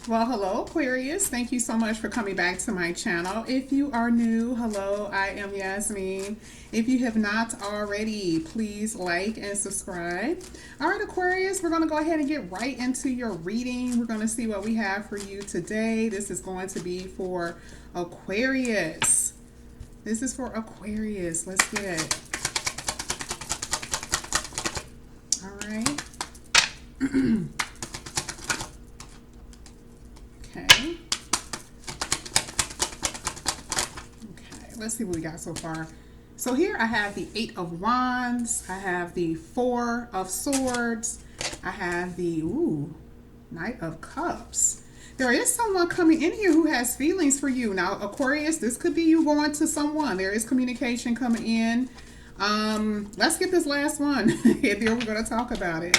Well, hello, Aquarius. Thank you so much for coming back to my channel. If you are new, hello, I am Yasmin. If you have not already, please like and subscribe. All right, Aquarius, we're going to go ahead and get right into your reading. We're going to see what we have for you today. This is going to be for Aquarius. This is for Aquarius. Let's get it. All right. Okay. Okay, let's see what we got so far. So here I have the Eight of Wands. I have the Four of Swords. I have the Knight of Cups. There is someone coming in here who has feelings for you. Now, Aquarius, this could be you going to someone. There is communication coming in. Let's get this last one. And then we're going to talk about it.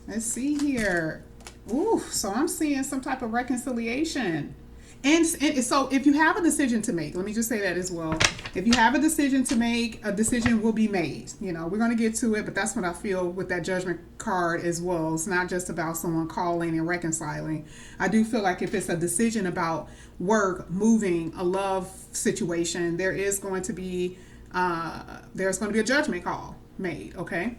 Let's see here. Ooh, so I'm seeing some type of reconciliation. And so if you have a decision to make, let me just say that as well. If you have a decision to make, a decision will be made. You know, we're going to get to it, but that's what I feel with that judgment card as well. It's not just about someone calling and reconciling. I do feel like if it's a decision about work, moving, a love situation, there's going to be a judgment call made, okay?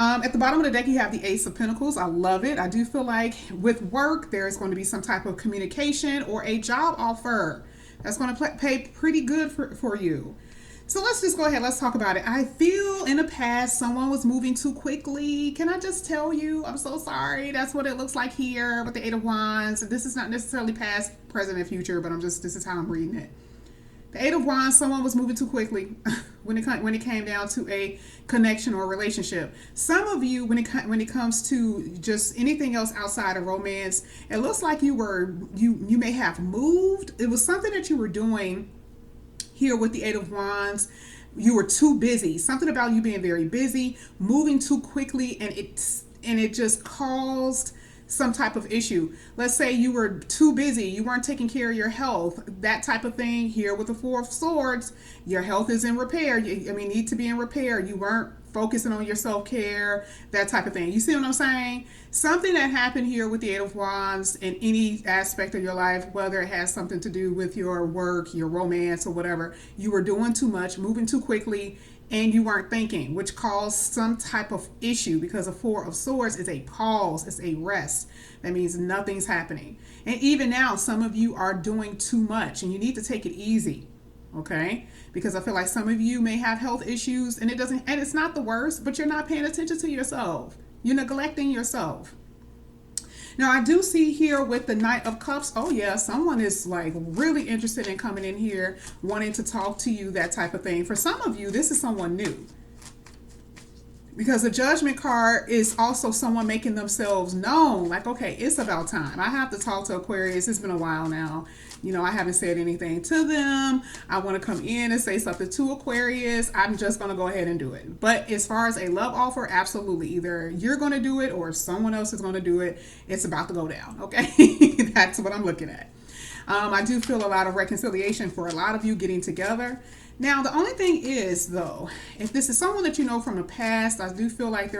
At the bottom of the deck, you have the Ace of Pentacles. I love it. I do feel like with work, there is going to be some type of communication or a job offer that's going to pay pretty good for you. So let's just go ahead. Let's talk about it. I feel in the past someone was moving too quickly. Can I just tell you? I'm so sorry. That's what it looks like here with the Eight of Wands. This is not necessarily past, present, and future, but this is how I'm reading it. The Eight of Wands, someone was moving too quickly when it came down to a connection or a relationship. Some of you, when it comes to just anything else outside of romance, it looks like you may have moved. It was something that you were doing here with the Eight of Wands. You were too busy. Something about you being very busy, moving too quickly, and it just caused some type of issue. Let's say you were too busy, you weren't taking care of your health, that type of thing. Here with the Four of Swords, your health is in repair. Need to be in repair. You weren't focusing on your self-care, that type of thing. You see what I'm saying? Something that happened here with the Eight of Wands in any aspect of your life, whether it has something to do with your work, your romance, or whatever, you were doing too much, moving too quickly, and you weren't thinking, which caused some type of issue, because a Four of Swords is a pause, it's a rest. That means nothing's happening. And even now, some of you are doing too much, and you need to take it easy, okay? Because I feel like some of you may have health issues, and it's not the worst, but you're not paying attention to yourself. You're neglecting yourself. Now, I do see here with the Knight of Cups, oh yeah, someone is like really interested in coming in here, wanting to talk to you, that type of thing. For some of you, this is someone new. Because the Judgment card is also someone making themselves known. Like, okay, it's about time. I have to talk to Aquarius. It's been a while now. I haven't said anything to them. I want to come in and say something to Aquarius. I'm just going to go ahead and do it. But as far as a love offer, absolutely. Either you're going to do it or someone else is going to do it. It's about to go down, okay? That's what I'm looking at. I do feel a lot of reconciliation for a lot of you getting together. Now, the only thing is, though, if this is someone that you know from the past, I do feel like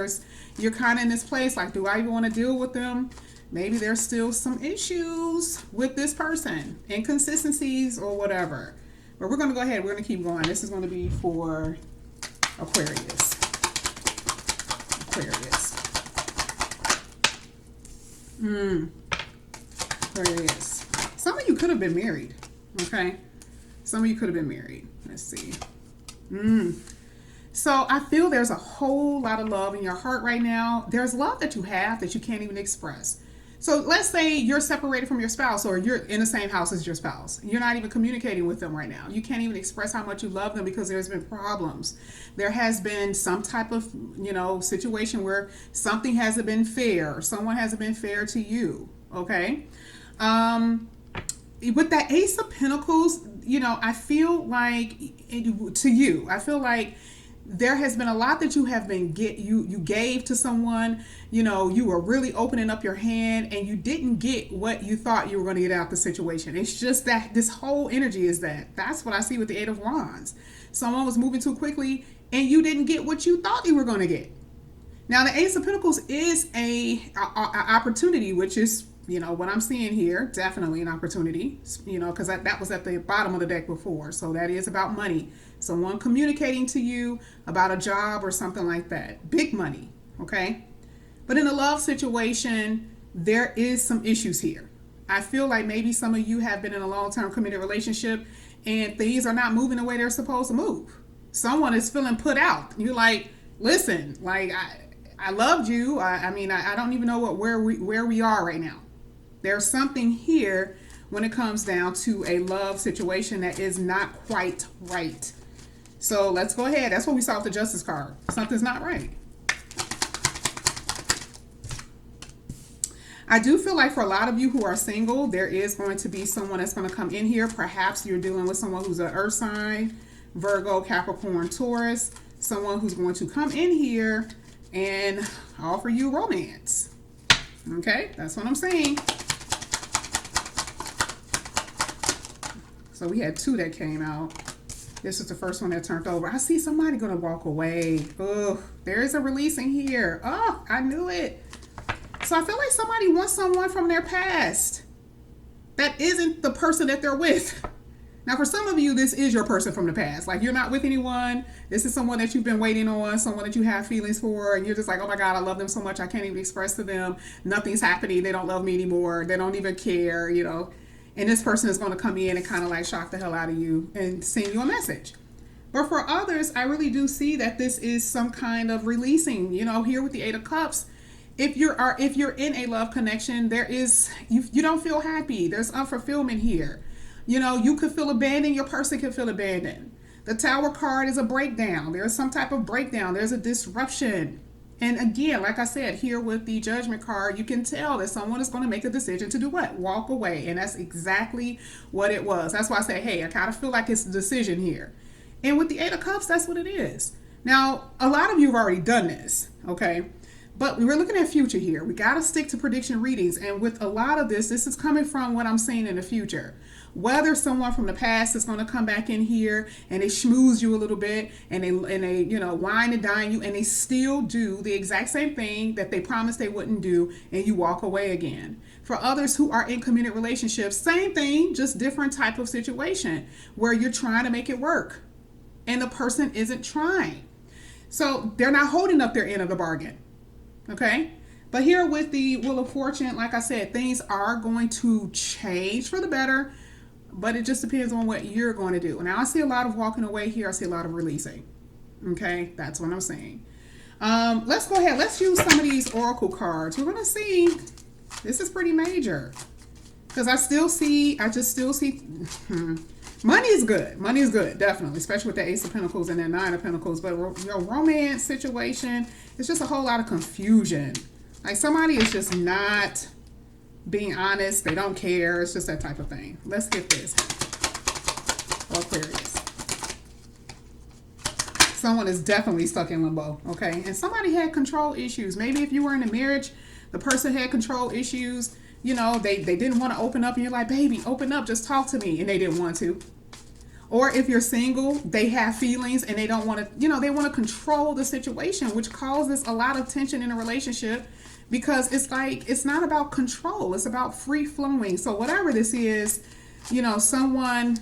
you're kind of in this place, like, do I even want to deal with them? Maybe there's still some issues with this person, inconsistencies or whatever. But we're going to go ahead. We're going to keep going. This is going to be for Aquarius. Aquarius. Some of you could have been married, okay? Some of you could have been married. Let's see. So I feel there's a whole lot of love in your heart right now. There's love that you have that you can't even express. So let's say you're separated from your spouse, or you're in the same house as your spouse. You're not even communicating with them right now. You can't even express how much you love them because there's been problems. There has been some type of, situation where something hasn't been fair, or someone hasn't been fair to you, okay? With that Ace of Pentacles, I feel like I feel like there has been a lot that you gave to someone. You were really opening up your hand, and you didn't get what you thought you were going to get out of the situation. It's just that this whole energy is that's what I see with the Eight of Wands. Someone was moving too quickly, and you didn't get what you thought you were going to get. Now, the Ace of Pentacles is a opportunity, which is, what I'm seeing here, definitely an opportunity, because that was at the bottom of the deck before. So that is about money. Someone communicating to you about a job or something like that. Big money, okay? But in a love situation, there is some issues here. I feel like maybe some of you have been in a long-term committed relationship and things are not moving the way they're supposed to move. Someone is feeling put out. You're like, listen, like I loved you. I mean, I don't even know where we are right now. There's something here when it comes down to a love situation that is not quite right. So let's go ahead. That's what we saw with the Justice card. Something's not right. I do feel like for a lot of you who are single, there is going to be someone that's going to come in here. Perhaps you're dealing with someone who's an earth sign, Virgo, Capricorn, Taurus, someone who's going to come in here and offer you romance. Okay, that's what I'm saying. So we had two that came out. This is the first one that turned over. I see somebody going to walk away. Oh, there is a releasing here. Oh, I knew it. So I feel like somebody wants someone from their past that isn't the person that they're with. Now, for some of you, this is your person from the past. Like, you're not with anyone. This is someone that you've been waiting on, someone that you have feelings for, and you're just like, oh my God, I love them so much, I can't even express to them. Nothing's happening. They don't love me anymore. They don't even care, And this person is going to come in and kind of like shock the hell out of you and send you a message. But for others, I really do see that this is some kind of releasing. Here with the Eight of Cups, if you're in a love connection, there is you don't feel happy. There's unfulfillment here. You could feel abandoned. Your person could feel abandoned. The Tower card is a breakdown. There's some type of breakdown. There's a disruption. And again, like I said, here with the Judgment card, you can tell that someone is going to make a decision to do what? Walk away. And that's exactly what it was. That's why I say, hey, I kind of feel like it's a decision here. And with the Eight of Cups, that's what it is. Now, a lot of you have already done this, okay? But we're looking at future here. We got to stick to prediction readings. And with a lot of this is coming from what I'm seeing in the future. Whether someone from the past is going to come back in here and they schmooze you a little bit and they wine and dine you, and they still do the exact same thing that they promised they wouldn't do, and you walk away again. For others who are in committed relationships, same thing, just different type of situation where you're trying to make it work and the person isn't trying. So they're not holding up their end of the bargain. Okay, but here with the Wheel of Fortune, like I said, things are going to change for the better, but it just depends on what you're going to do. Now, I see a lot of walking away here. I see a lot of releasing. Okay, that's what I'm saying. Let's go ahead. Let's use some of these Oracle cards. We're going to see. This is pretty major because I just still see. Money is good. Money is good, definitely, especially with the Ace of Pentacles and the Nine of Pentacles. But your romance situation, it's just a whole lot of confusion. Like somebody is just not being honest. They don't care. It's just that type of thing. Let's get this. Aquarius. Someone is definitely stuck in limbo, okay? And somebody had control issues. Maybe if you were in a marriage, the person had control issues. They didn't want to open up, and you're like, baby, open up, just talk to me, and they didn't want to. Or if you're single, they have feelings and they don't want to, they want to control the situation, which causes a lot of tension in a relationship because it's like, it's not about control, it's about free flowing. So whatever this is, someone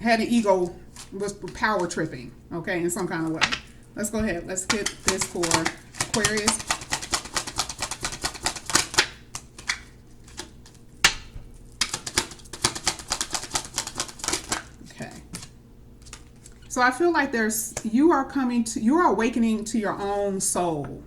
had an ego, was power tripping, okay, in some kind of way. Let's go ahead. Let's get this for Aquarius. So I feel like you are awakening to your own soul.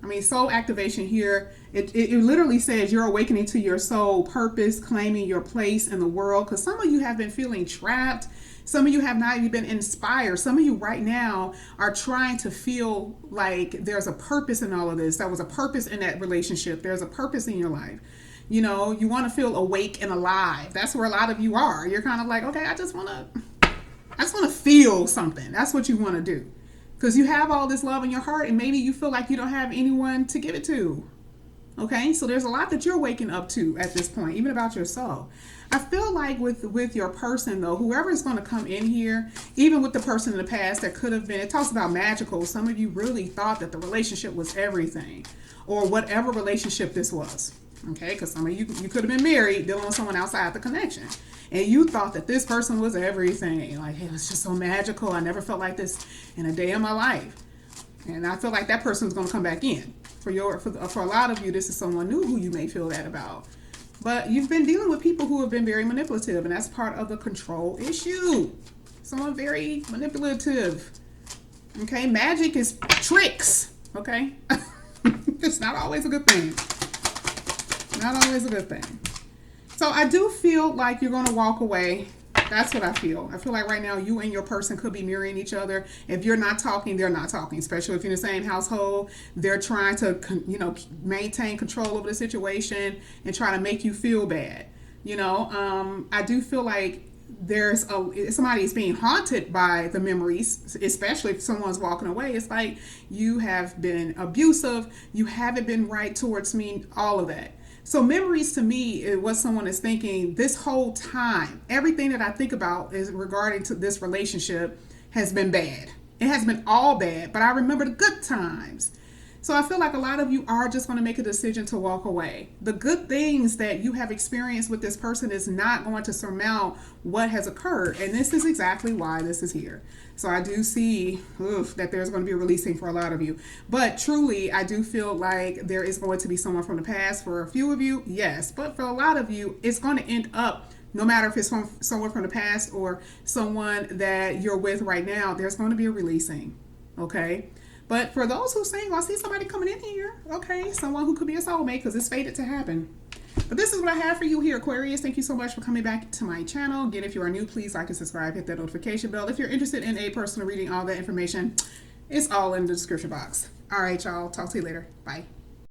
I mean, soul activation here, it literally says you're awakening to your soul purpose, claiming your place in the world. Because some of you have been feeling trapped. Some of you have not even been inspired. Some of you right now are trying to feel like there's a purpose in all of this. There was a purpose in that relationship. There's a purpose in your life. You want to feel awake and alive. That's where a lot of you are. You're kind of like, okay, I just want to feel something. That's what you want to do. Because you have all this love in your heart and maybe you feel like you don't have anyone to give it to. Okay, so there's a lot that you're waking up to at this point, even about yourself. I feel like with your person though, whoever is going to come in here, even with the person in the past that could have been, it talks about magical. Some of you really thought that the relationship was everything, or whatever relationship this was. Okay, because some of you could have been married, dealing with someone outside the connection, and you thought that this person was everything. Like it was just so magical. I never felt like this in a day of my life, and I feel like that person is going to come back in. For a lot of you, this is someone new who you may feel that about. But you've been dealing with people who have been very manipulative, and that's part of the control issue. Someone very manipulative. Okay, magic is tricks. Okay, it's not always a good thing. Not always a good thing. So I do feel like you're going to walk away. That's what I feel. I feel like right now you and your person could be mirroring each other. If you're not talking, they're not talking. Especially if you're in the same household, they're trying to, maintain control over the situation and try to make you feel bad. I do feel like somebody is being haunted by the memories, especially if someone's walking away. It's like you have been abusive, you haven't been right towards me, all of that. So memories to me is what someone is thinking this whole time. Everything that I think about is regarding to this relationship has been bad. It has been all bad, but I remember the good times. So I feel like a lot of you are just going to make a decision to walk away. The good things that you have experienced with this person is not going to surmount what has occurred. And this is exactly why this is here. So I do see that there's going to be a releasing for a lot of you. But truly, I do feel like there is going to be someone from the past. For a few of you, yes. But for a lot of you, it's going to end up, no matter if it's from someone from the past or someone that you're with right now, there's going to be a releasing. Okay? But for those who saying, I see somebody coming in here. Okay, someone who could be a soulmate because it's fated to happen. But this is what I have for you here, Aquarius. Thank you so much for coming back to my channel. Again, if you are new, please like and subscribe. Hit that notification bell. If you're interested in a personal reading, all that information is all in the description box. All right, y'all. Talk to you later. Bye.